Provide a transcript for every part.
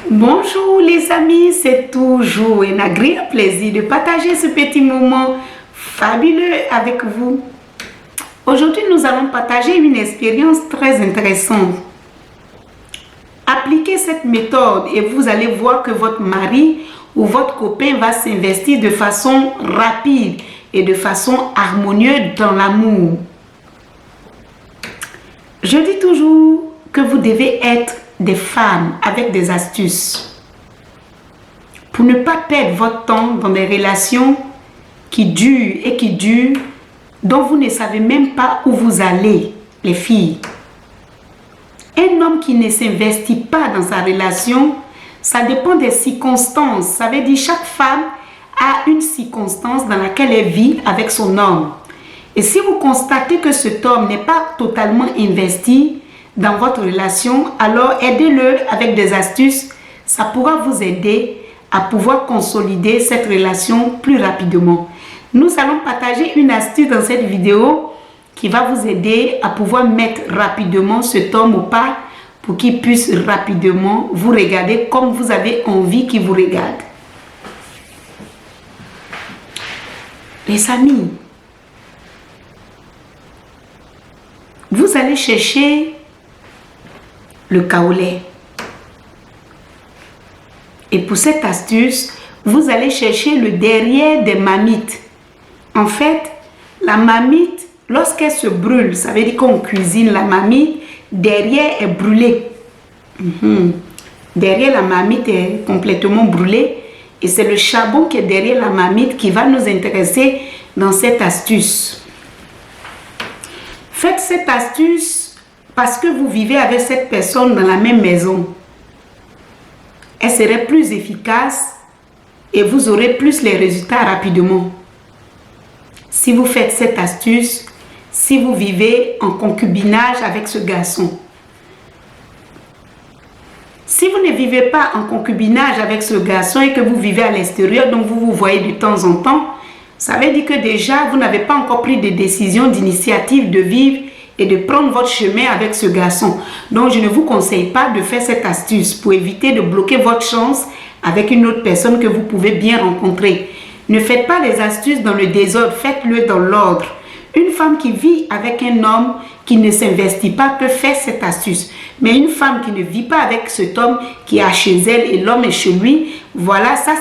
Bonjour les amis, c'est toujours un agréable plaisir de partager ce petit moment fabuleux avec vous. Aujourd'hui, nous allons partager une expérience très intéressante. Appliquez cette méthode et vous allez voir que votre mari ou votre copain va s'investir de façon rapide et de façon harmonieuse dans l'amour. Je dis toujours que vous devez être des femmes avec des astuces pour ne pas perdre votre temps dans des relations qui durent dont vous ne savez même pas où vous allez, les filles. Un homme qui ne s'investit pas dans sa relation, ça dépend des circonstances. Ça veut dire chaque femme a une circonstance dans laquelle elle vit avec son homme. Et si vous constatez que cet homme n'est pas totalement investi dans votre relation, alors aidez-le avec des astuces. Ça pourra vous aider à pouvoir consolider cette relation plus rapidement. Nous allons partager une astuce dans cette vidéo qui va vous aider à pouvoir mettre rapidement cet homme au pas pour qu'il puisse rapidement vous regarder comme vous avez envie qu'il vous regarde. Les amis, vous allez chercher le kaolin. Et pour cette astuce, vous allez chercher le derrière des marmites. En fait, la marmite, lorsqu'elle se brûle, ça veut dire qu'on cuisine la marmite, derrière est brûlée. Derrière la marmite est complètement brûlée. Et c'est le charbon qui est derrière la marmite qui va nous intéresser dans cette astuce. Faites cette astuce parce que vous vivez avec cette personne dans la même maison. Elle serait plus efficace et vous aurez plus les résultats rapidement. Si vous faites cette astuce, si vous vivez en concubinage avec ce garçon. Si vous ne vivez pas en concubinage avec ce garçon et que vous vivez à l'extérieur, donc vous vous voyez de temps en temps, ça veut dire que déjà vous n'avez pas encore pris de décision, d'initiative de vivre et de prendre votre chemin avec ce garçon. Donc, je ne vous conseille pas de faire cette astuce pour éviter de bloquer votre chance avec une autre personne que vous pouvez bien rencontrer. Ne faites pas les astuces dans le désordre, faites-le dans l'ordre. Une femme qui vit avec un homme qui ne s'investit pas peut faire cette astuce. Mais une femme qui ne vit pas avec cet homme qui est chez elle et l'homme est chez lui, voilà, ça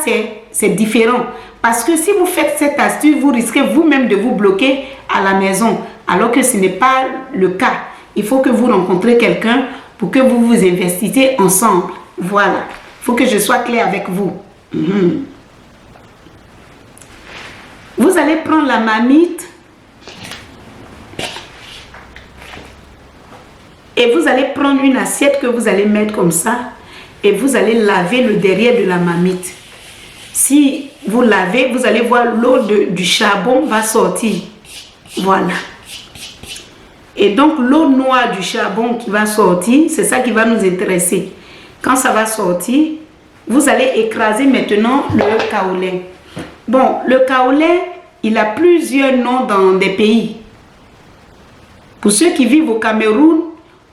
c'est différent. Parce que si vous faites cette astuce, vous risquez vous-même de vous bloquer à la maison. Alors que ce n'est pas le cas. Il faut que vous rencontrez quelqu'un pour que vous vous investissiez ensemble. Voilà. Il faut que je sois claire avec vous. Vous allez prendre la marmite et vous allez prendre une assiette que vous allez mettre comme ça et vous allez laver le derrière de la marmite. Si vous lavez, vous allez voir l'eau du charbon va sortir. Voilà. Et donc, l'eau noire du charbon qui va sortir, c'est ça qui va nous intéresser. Quand ça va sortir, vous allez écraser maintenant le kaolin. Bon, le kaolin, il a plusieurs noms dans des pays. Pour ceux qui vivent au Cameroun,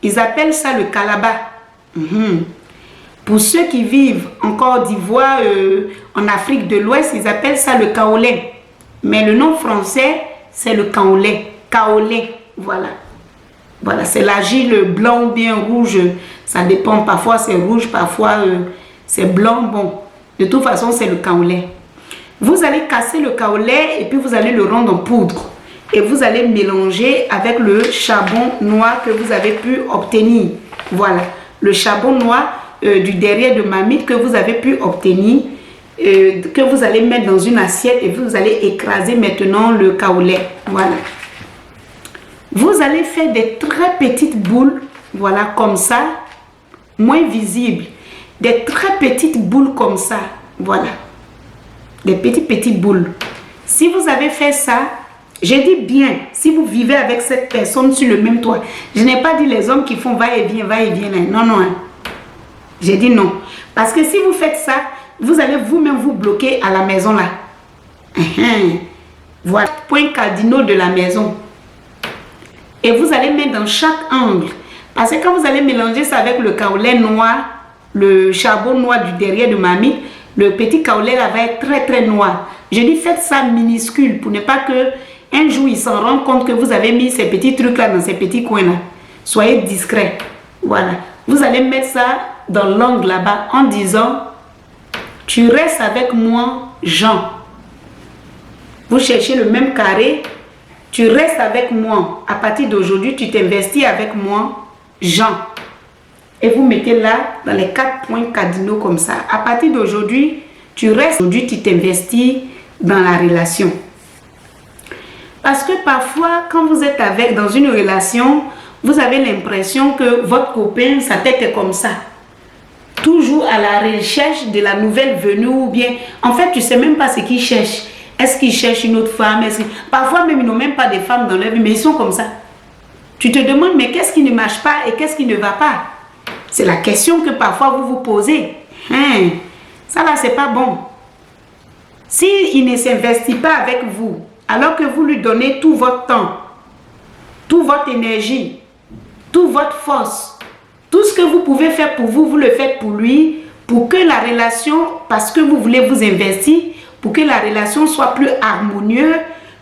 ils appellent ça le kalaba. Pour ceux qui vivent en Côte d'Ivoire, en Afrique de l'Ouest, ils appellent ça le kaolin. Mais le nom français, c'est le kaolin. Kaolin, voilà. Voilà, c'est l'argile blanc ou bien rouge. Ça dépend, parfois c'est rouge, parfois c'est blanc. Bon, de toute façon, c'est le kaolin. Vous allez casser le kaolin et puis vous allez le rendre en poudre. Et vous allez mélanger avec le charbon noir que vous avez pu obtenir. Voilà, le charbon noir du derrière de marmite que vous avez pu obtenir, que vous allez mettre dans une assiette et vous allez écraser maintenant le kaolin. Voilà. Vous allez faire des très petites boules, voilà, comme ça, moins visibles. Des très petites boules comme ça, voilà. Des petites boules. Si vous avez fait ça, j'ai dit bien, si vous vivez avec cette personne sur le même toit. Je n'ai pas dit les hommes qui font va-et-vient. Non, non. Hein. J'ai dit non. Parce que si vous faites ça, vous allez vous-même vous bloquer à la maison là. Voilà, point cardinaux de la maison. Et vous allez mettre dans chaque angle. Parce que quand vous allez mélanger ça avec le kaolin noir, le charbon noir du derrière de mamie, le petit kaolé là va être très noir. Je dis faites ça minuscule pour ne pas que un jour ils s'en rendent compte que vous avez mis ces petits trucs là dans ces petits coins là. Soyez discret. Voilà. Vous allez mettre ça dans l'angle là-bas en disant tu restes avec moi, Jean. Vous cherchez le même carré. Tu restes avec moi. À partir d'aujourd'hui, tu t'investis avec moi, Jean. Et vous mettez là, dans les 4 points cardinaux comme ça. À partir d'aujourd'hui, tu restes. Aujourd'hui, tu t'investis dans la relation. Parce que parfois, quand vous êtes dans une relation, vous avez l'impression que votre copain, sa tête est comme ça. Toujours à la recherche de la nouvelle venue ou bien... En fait, tu ne sais même pas ce qu'il cherche. Est-ce qu'ils cherchent une autre femme? Parfois même, ils n'ont même pas de femmes dans leur vie, mais ils sont comme ça. Tu te demandes, mais qu'est-ce qui ne marche pas et qu'est-ce qui ne va pas? C'est la question que parfois vous vous posez. Ça là, c'est pas bon. S'il ne s'investit pas avec vous, alors que vous lui donnez tout votre temps, toute votre énergie, toute votre force, tout ce que vous pouvez faire pour vous, vous le faites pour lui, pour que la relation, parce que vous voulez vous investir, pour que la relation soit plus harmonieuse,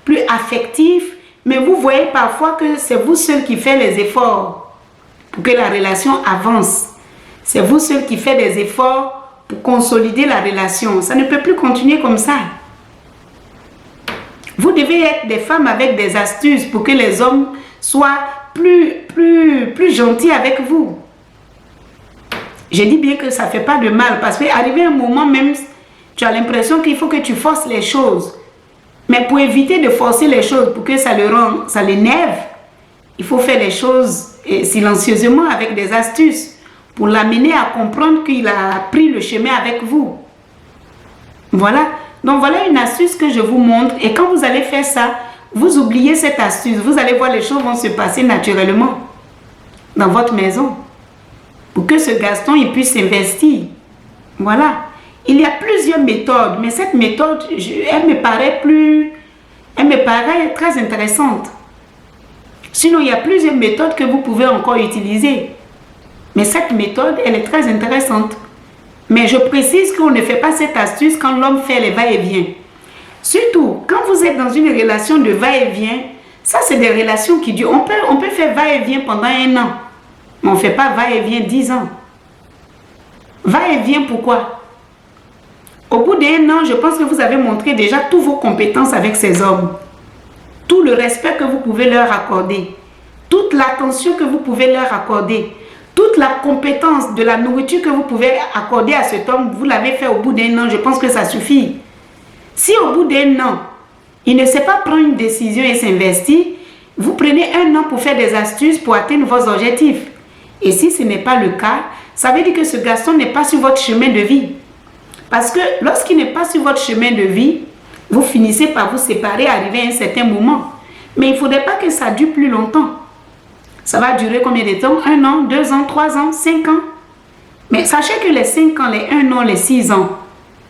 plus affective. Mais vous voyez parfois que c'est vous seul qui faites les efforts pour que la relation avance. C'est vous seul qui faites des efforts pour consolider la relation. Ça ne peut plus continuer comme ça. Vous devez être des femmes avec des astuces pour que les hommes soient plus gentils avec vous. Je dis bien que ça ne fait pas de mal parce qu'arrivé un moment même, tu as l'impression qu'il faut que tu forces les choses. Mais pour éviter de forcer les choses, pour que ça l'énerve, il faut faire les choses silencieusement avec des astuces pour l'amener à comprendre qu'il a pris le chemin avec vous. Voilà. Donc voilà une astuce que je vous montre. Et quand vous allez faire ça, vous oubliez cette astuce. Vous allez voir les choses vont se passer naturellement dans votre maison. Pour que ce Gaston il puisse s'investir. Voilà. Il y a plusieurs méthodes, mais cette méthode, elle me paraît très intéressante. Sinon, il y a plusieurs méthodes que vous pouvez encore utiliser. Mais cette méthode, elle est très intéressante. Mais je précise qu'on ne fait pas cette astuce quand l'homme fait les va-et-vient. Surtout, quand vous êtes dans une relation de va-et-vient, ça c'est des relations qui durent. On peut faire va-et-vient pendant 1 an. Mais on ne fait pas va-et-vient 10 ans. Va-et-vient pourquoi? Au bout d'1 an, je pense que vous avez montré déjà toutes vos compétences avec ces hommes. Tout le respect que vous pouvez leur accorder. Toute l'attention que vous pouvez leur accorder. Toute la compétence de la nourriture que vous pouvez accorder à cet homme, vous l'avez fait au bout d'1 an, je pense que ça suffit. Si au bout d'1 an, il ne sait pas prendre une décision et s'investir, vous prenez 1 an pour faire des astuces pour atteindre vos objectifs. Et si ce n'est pas le cas, ça veut dire que ce garçon n'est pas sur votre chemin de vie. Parce que lorsqu'il n'est pas sur votre chemin de vie, vous finissez par vous séparer, arriver à un certain moment. Mais il ne faudrait pas que ça dure plus longtemps. Ça va durer combien de temps? 1 an, 2 ans, 3 ans, 5 ans. Mais sachez que les 5 ans, les 1 an, les 6 ans,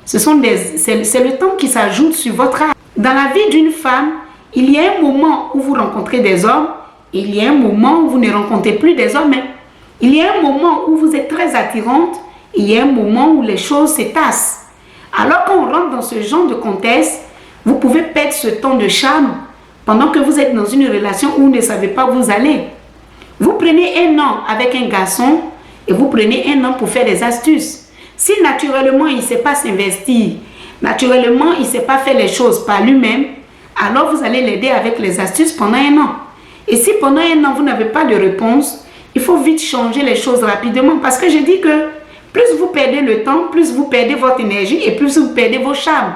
c'est le temps qui s'ajoute sur votre âge. Dans la vie d'une femme, il y a un moment où vous rencontrez des hommes, et il y a un moment où vous ne rencontrez plus des hommes. Il y a un moment où vous êtes très attirante, et il y a un moment où les choses se tassent. Alors quand on rentre dans ce genre de contexte, vous pouvez perdre ce temps de charme pendant que vous êtes dans une relation où vous ne savez pas où vous allez. Vous prenez 1 an avec un garçon et vous prenez 1 an pour faire des astuces. Si naturellement il ne sait pas s'investir, naturellement il ne sait pas faire les choses par lui-même, alors vous allez l'aider avec les astuces pendant 1 an. Et si pendant 1 an vous n'avez pas de réponse, il faut vite changer les choses rapidement parce que je dis que plus vous perdez le temps, plus vous perdez votre énergie et plus vous perdez vos charmes.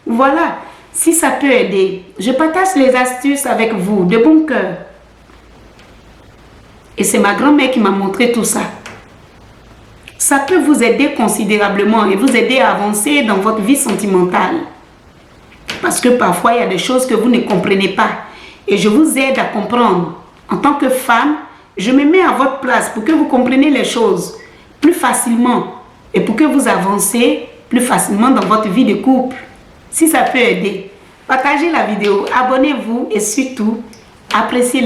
Voilà, si ça peut aider, je partage les astuces avec vous de bon cœur. Et c'est ma grand-mère qui m'a montré tout ça. Ça peut vous aider considérablement et vous aider à avancer dans votre vie sentimentale. Parce que parfois, il y a des choses que vous ne comprenez pas. Et je vous aide à comprendre. En tant que femme, je me mets à votre place pour que vous compreniez les choses plus facilement et pour que vous avancez plus facilement dans votre vie de couple. Si ça peut aider, partagez la vidéo, abonnez-vous et surtout, appréciez